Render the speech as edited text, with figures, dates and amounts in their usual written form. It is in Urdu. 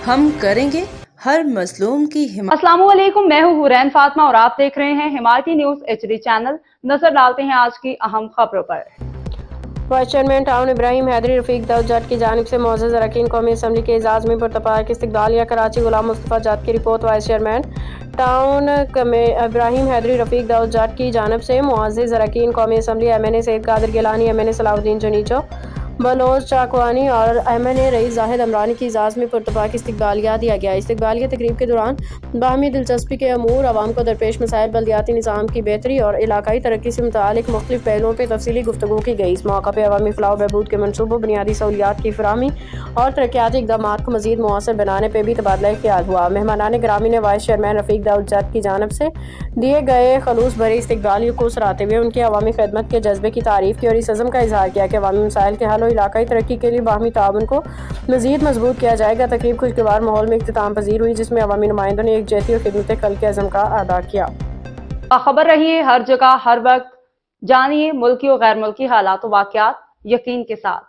ہم کریں گے ہر مظلوم کی حمایت۔ السلام علیکم، میں ہوں حورین فاطمہ اور آپ دیکھ رہے ہیں حمایتی نیوز HD چینل۔ نظر ڈالتے ہیں آج کی اہم خبروں پر۔ وائس چیئرمین ٹاؤن ابراہیم حیدری رفیق داؤد جٹ کی جانب سے معزز اراکین قومی اسمبلی کے اعزاز میں پرتپاک استقبالیہ۔ کراچی غلام مصطفیٰ جٹ کی رپورٹ۔ وائس چیئرمین ٹاؤن ابراہیم حیدری رفیق داؤد جٹ کی جانب سے معزز اراکین قومی اسمبلی MNA سید قادر گیلانی، MNA صلاح الدین چنیچو بلوچ چاکوانی اور MNA رئیس زاہد عمرانی کی اعزاز میں پرتپاک استقبالیہ دیا گیا۔ استقبالیہ تقریب کے دوران باہمی دلچسپی کے امور، عوام کو درپیش مسائل، بلدیاتی نظام کی بہتری اور علاقائی ترقی سے متعلق مختلف پہلوؤں پہ تفصیلی گفتگو کی گئی۔ اس موقع پہ عوامی فلاح و بہبود کے منصوبوں، بنیادی سہولیات کی فراہمی اور ترقیاتی اقدامات کو مزید مؤثر بنانے پہ بھی تبادلہ خیال ہوا۔ مہمانان گرامی نے وائس چیئرمین رفیق داؤد جٹ کی جانب سے دیے گئے خلوص بھرے استقبالیہ کو سراہتے ہوئے ان کے عوامی خدمت کے جذبے کی تعریف کی اور اس عزم کا اظہار کیا کہ عوامی مسائل کے حل و علاقائی ترقی کے لیے باہمی تعاون کو مزید مضبوط کیا جائے گا۔ تقریب خوشگوار ماحول میں اختتام پذیر ہوئی، جس میں عوامی نمائندوں نے یکجہتی اور خدمت خلق کے عزم کا ادا کیا۔ باخبر رہیے ہر جگہ ہر وقت، جانیے ملکی و غیر ملکی حالات و واقعات یقین کے ساتھ۔